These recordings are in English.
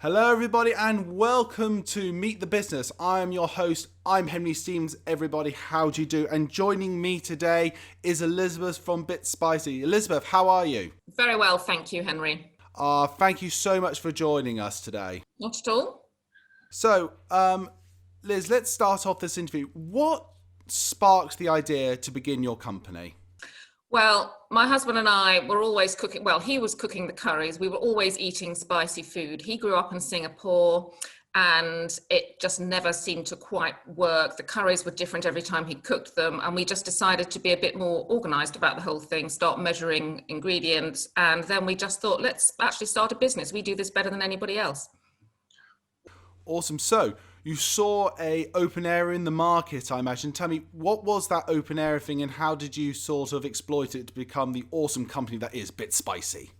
Hello, everybody, and welcome to Meet the Business. I am your host. I'm Henry Stevens. Everybody, how do you do? And joining me today is Elizabeth from Bit Spicy. Elizabeth, how are you? Very well, thank you, Henry. Thank you so much for joining us today. Not at all. So, Liz, let's start off this interview. What sparked the idea to begin your company? Well, my husband and I were always cooking. Well, he was cooking the curries. We were always eating spicy food. He grew up in Singapore and it just never seemed to quite work. The curries were different every time he cooked them. And we just decided to be a bit more organized about the whole thing, start measuring ingredients. And then we just thought, let's actually start a business. We do this better than anybody else. Awesome. So, you saw a open area in the market, I imagine. Tell me, what was that open area thing and how did you sort of exploit it to become the awesome company that is Bit Spicy?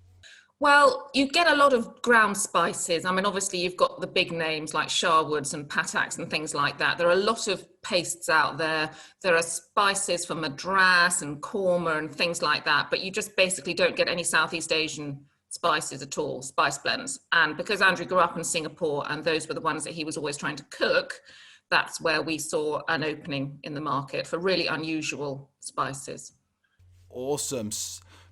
Well, you get a lot of ground spices. I mean, obviously you've got the big names like Sharwood's and Pataks and things like that. There are a lot of pastes out there. There are spices from Madras and Korma and things like that, but you just basically don't get any Southeast Asian spices at all, spice blends. And because Andrew grew up in Singapore and those were the ones that he was always trying to cook, that's where we saw an opening in the market for really unusual spices. Awesome.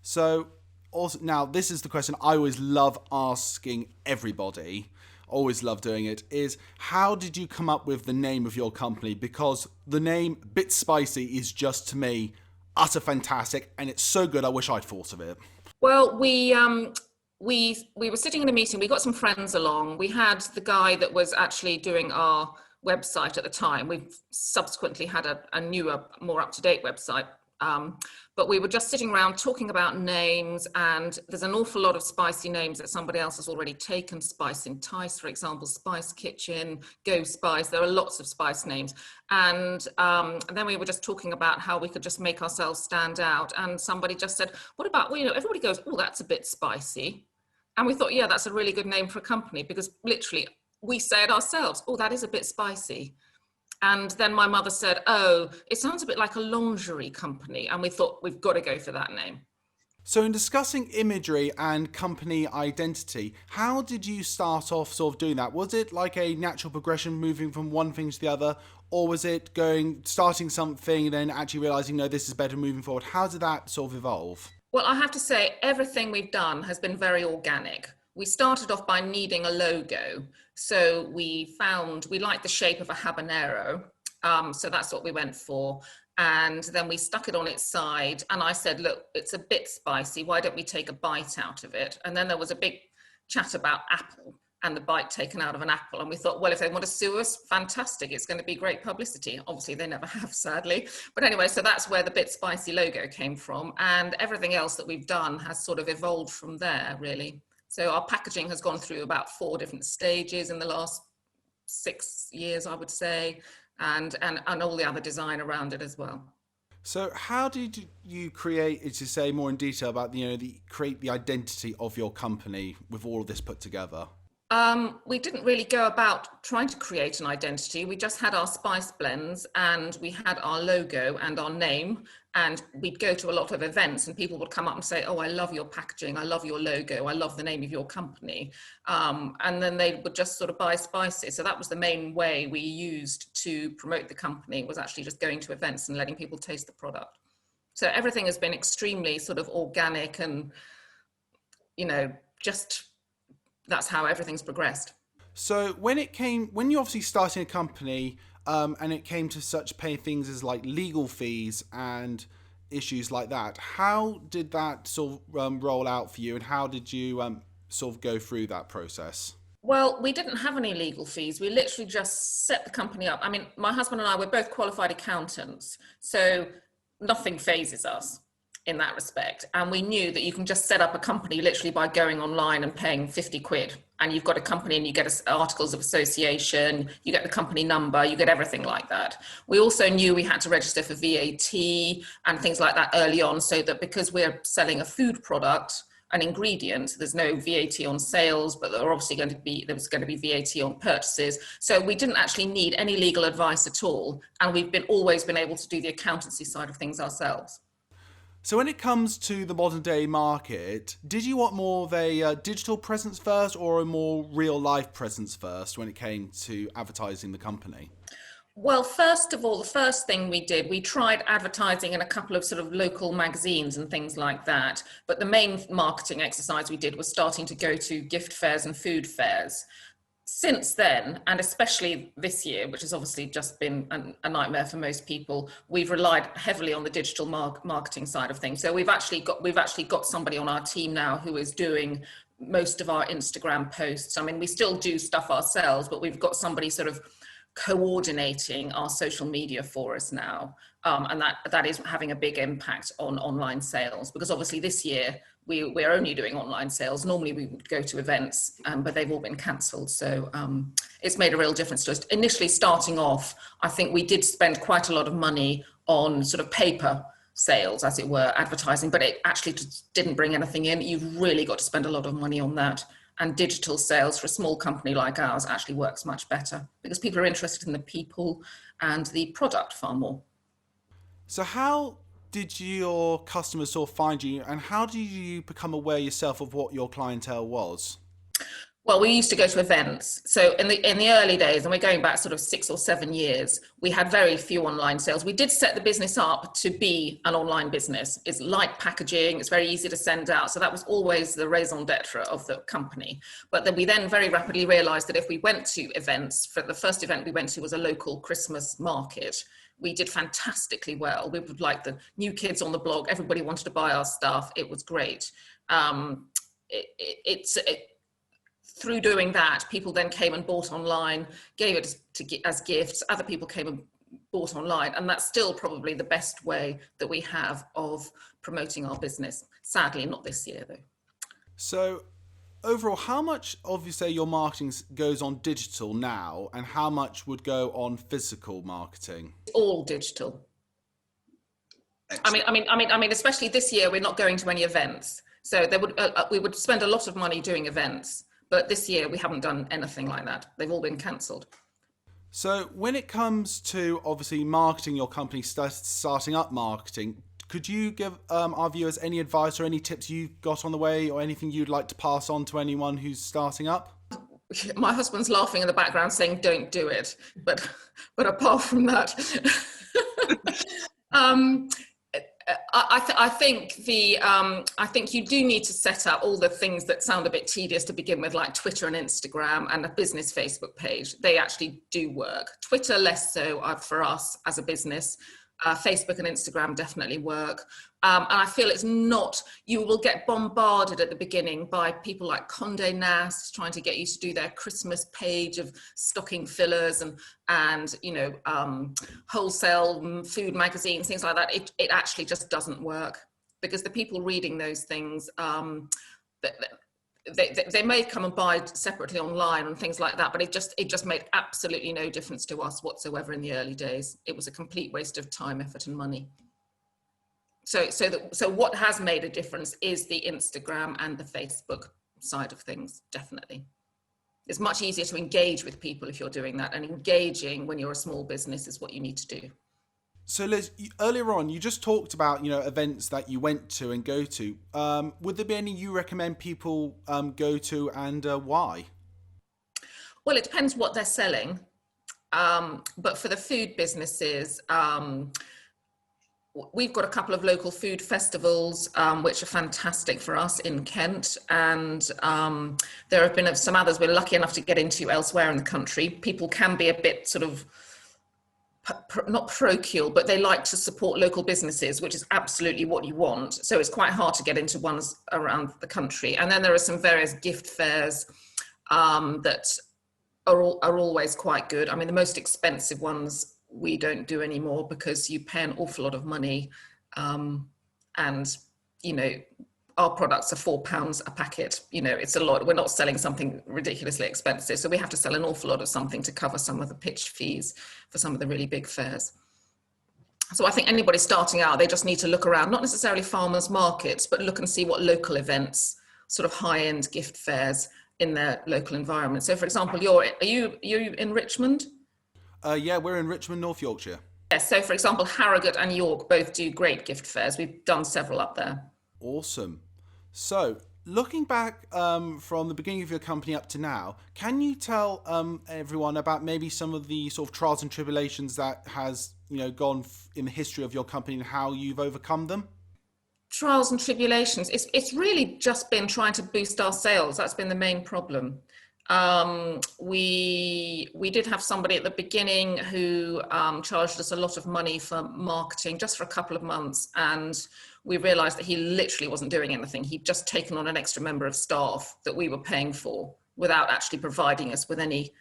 So, also, now this is the question I always love asking everybody, always love doing it, is how did you come up with the name of your company? Because the name Bit Spicy is just, to me, utter fantastic, and it's so good I wish I'd thought of it. Well, we were sitting in a meeting. We got some friends along. We had the guy that was actually doing our website at the time. We've subsequently had a newer, more up-to-date website. But we were just sitting around talking about names, and there's an awful lot of spicy names that somebody else has already taken. Spice Entice, for example, Spice Kitchen, Go Spice. There are lots of spice names. And then we were just talking about how we could just make ourselves stand out. And somebody just said, what about, well, everybody goes, oh, that's a bit spicy. And we thought, yeah, that's a really good name for a company because literally we say it ourselves. Oh, that is a bit spicy. And then my mother said, oh, it sounds a bit like a lingerie company. And we thought we've got to go for that name. So in discussing imagery and company identity, how did you start off sort of doing that? Was it like a natural progression moving from one thing to the other? Or was it starting something and then actually realizing, no, this is better moving forward? How did that sort of evolve? Well, I have to say, everything we've done has been very organic. We started off by needing a logo. So we liked the shape of a habanero. So that's what we went for. And then we stuck it on its side. And I said, look, it's a bit spicy. Why don't we take a bite out of it? And then there was a big chat about apple and the bite taken out of an apple. And we thought, well, if they want to sue us, fantastic. It's going to be great publicity. Obviously, they never have, sadly. But anyway, so that's where the Bit Spicy logo came from. And everything else that we've done has sort of evolved from there, really. So our packaging has gone through about 4 different stages in the last 6 years, I would say, and all the other design around it as well. So how did you create, as you say, more in detail about, create the identity of your company with all of this put together? We didn't really go about trying to create an identity. We just had our spice blends and we had our logo and our name, and we'd go to a lot of events and people would come up and say, oh, I love your packaging. I love your logo. I love the name of your company. And then they would just sort of buy spices. So that was the main way we used to promote the company, was actually just going to events and letting people taste the product. So everything has been extremely sort of organic and, just that's how everything's progressed. So when you're obviously starting a company, and it came to such paying things as like legal fees and issues like that, how did that sort of roll out for you, and how did you sort of go through that process? Well, we didn't have any legal fees. We literally just set the company up. I mean, my husband and I, we're both qualified accountants, so nothing phases us in that respect. And we knew that you can just set up a company literally by going online and paying 50 quid. And you've got a company and you get articles of association, you get the company number, you get everything like that. We also knew we had to register for VAT and things like that early on, so that because we're selling a food product, an ingredient, there's no VAT on sales, but there was going to be VAT on purchases. So we didn't actually need any legal advice at all. And we've always been able to do the accountancy side of things ourselves. So when it comes to the modern day market, did you want more of a digital presence first or a more real life presence first when it came to advertising the company? Well, first of all, the first thing we did, we tried advertising in a couple of sort of local magazines and things like that. But the main marketing exercise we did was starting to go to gift fairs and food fairs. Since then, and especially this year, which has obviously just been a nightmare for most people, we've relied heavily on the digital marketing side of things. So we've actually got somebody on our team now who is doing most of our Instagram posts. I mean, we still do stuff ourselves, but we've got somebody sort of coordinating our social media for us now. And that is having a big impact on online sales, because obviously this year we're only doing online sales. Normally we would go to events, but they've all been cancelled. So it's made a real difference to us. Initially starting off, I think we did spend quite a lot of money on sort of paper sales, as it were, advertising, but it actually just didn't bring anything in. You've really got to spend a lot of money on that. And digital sales for a small company like ours actually works much better because people are interested in the people and the product far more. So how did your customers sort of find you, and how did you become aware yourself of what your clientele was? Well, we used to go to events. So in the early days, and we're going back sort of 6 or 7 years, we had very few online sales. We did set the business up to be an online business. It's light packaging, it's very easy to send out. So that was always the raison d'etre of the company. But then we very rapidly realized that if we went to events, for the first event we went to was a local Christmas market. We did fantastically well. We were like the new kids on the block. Everybody wanted to buy our stuff. It was great. It's through doing that, people then came and bought online, gave it as gifts. Other people came and bought online. And that's still probably the best way that we have of promoting our business. Sadly, not this year, though. So overall, how much of you say your marketing goes on digital now, and how much would go on physical marketing? It's all digital. Excellent. I mean, especially this year, we're not going to any events. So we would spend a lot of money doing events. But this year we haven't done anything like that. They've all been cancelled. So when it comes to obviously marketing your company, starting up marketing, could you give our viewers any advice or any tips you got on the way, or anything you'd like to pass on to anyone who's starting up? My husband's laughing in the background saying, don't do it. But apart from that, I think you do need to set up all the things that sound a bit tedious to begin with, like Twitter and Instagram and a business Facebook page. They actually do work. Twitter less so for us as a business. Facebook and Instagram definitely work. And I feel it's not, you will get bombarded at the beginning by people like Condé Nast trying to get you to do their Christmas page of stocking fillers and wholesale food magazines, things like that. It actually just doesn't work, because the people reading those things, they may come and buy separately online and things like that, but it just made absolutely no difference to us whatsoever in the early days. It was a complete waste of time, effort, and money. So what has made a difference is the Instagram and the Facebook side of things, definitely. It's much easier to engage with people if you're doing that, and engaging when you're a small business is what you need to do. So Liz, earlier on, you just talked about, events that you went to and go to. Would there be any you recommend people go to, and why? Well, it depends what they're selling. But for the food businesses, we've got a couple of local food festivals, which are fantastic for us in Kent. And there have been some others we're lucky enough to get into elsewhere in the country. People can be a bit sort of not parochial, but they like to support local businesses, which is absolutely what you want. So it's quite hard to get into ones around the country. And then there are some various gift fairs that are always quite good. I mean, the most expensive ones we don't do anymore, because you pay an awful lot of money, and our products are £4 a packet. It's a lot. We're not selling something ridiculously expensive. So we have to sell an awful lot of something to cover some of the pitch fees for some of the really big fairs. So I think anybody starting out, they just need to look around, not necessarily farmers markets, but look and see what local events, sort of high-end gift fairs in their local environment. So for example, are you in Richmond? Yeah, we're in Richmond, North Yorkshire. Yes, so for example, Harrogate and York both do great gift fairs. We've done several up there. Awesome. So, looking back from the beginning of your company up to now, can you tell everyone about maybe some of the sort of trials and tribulations that has gone in the history of your company and how you've overcome them? Trials and tribulations. It's really just been trying to boost our sales. That's been the main problem. We did have somebody at the beginning who charged us a lot of money for marketing just for a couple of months, and we realized that he literally wasn't doing anything. He'd just taken on an extra member of staff that we were paying for without actually providing us with any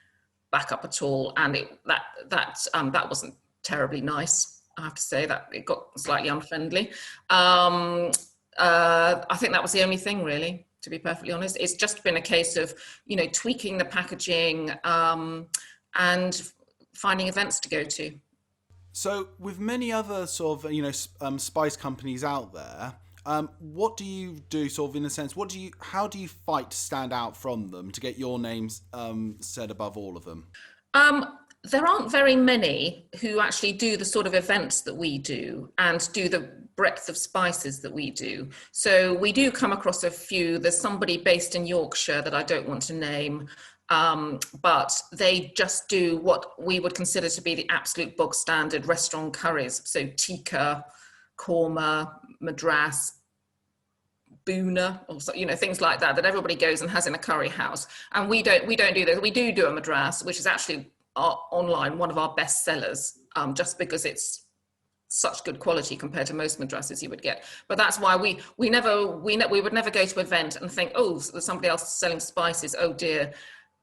backup at all, and that wasn't terribly nice. I have to say that it got slightly unfriendly. I think that was the only thing, really, to be perfectly honest. It's just been a case of, tweaking the packaging and finding events to go to. So, with many other sort of spice companies out there, what do you do, sort of in a sense? How do you fight to stand out from them to get your names said above all of them? There aren't very many who actually do the sort of events that we do and do the breadth of spices that we do. So we do come across a few. There's somebody based in Yorkshire that I don't want to name, but they just do what we would consider to be the absolute bog standard restaurant curries. So tikka, korma, madras, boona, or things like that everybody goes and has in a curry house. And we don't do those. We do a madras, which is actually online one of our best sellers, just because it's such good quality compared to most madrasas you would get. But that's why we would never go to an event and think, oh, there's somebody else selling spices, oh dear,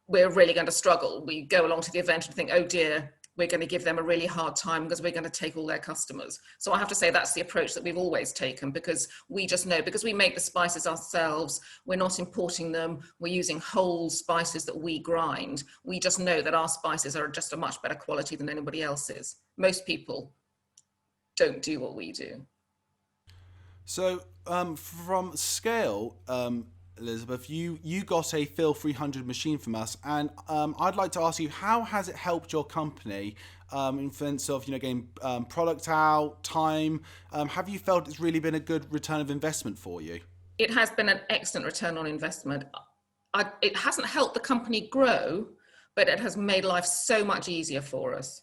we're really going to struggle. We go along to the event and think, oh dear, we're going to give them a really hard time because we're going to take all their customers. So I have to say that's the approach that we've always taken, because we just know, because we make the spices ourselves, we're not importing them, we're using whole spices that we grind. We just know that our spices are just a much better quality than anybody else's. Most people don't do what we do. So from SCAYL, Elizabeth, you got a Fill 300 machine from us, and I'd like to ask you, how has it helped your company in sense of getting product out, time? Have you felt it's really been a good return of investment for you? It has been an excellent return on investment. It hasn't helped the company grow, but it has made life so much easier for us.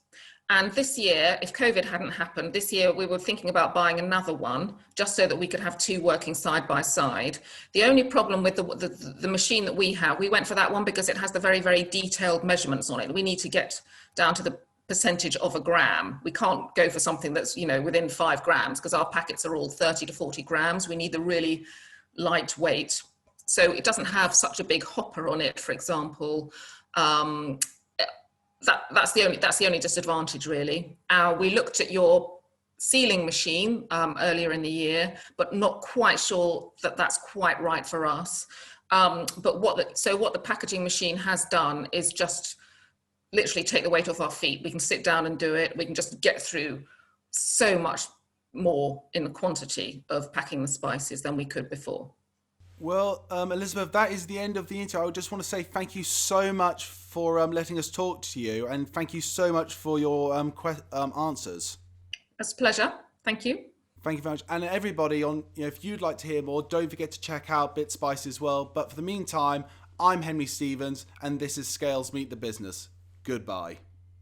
And this year, if COVID hadn't happened, this year we were thinking about buying another one just so that we could have two working side by side. The only problem with the machine that we have, we went for that one because it has the very, very detailed measurements on it. We need to get down to the percentage of a gram. We can't go for something that's, within 5 grams, because our packets are all 30 to 40 grams. We need the really lightweight. So it doesn't have such a big hopper on it, for example. That's the only disadvantage, really. We looked at your sealing machine earlier in the year, but not quite sure that that's quite right for us. But what the packaging machine has done is just literally take the weight off our feet. We can sit down and do it. We can just get through so much more in the quantity of packing the spices than we could before. Well, Elizabeth, that is the end of the intro. I just want to say thank you so much for letting us talk to you, and thank you so much for your answers. It's a pleasure. Thank you. Thank you very much. And everybody, if you'd like to hear more, don't forget to check out BitSpice as well. But for the meantime, I'm Henry Stevens, and this is SCAYL's Meet the Business. Goodbye.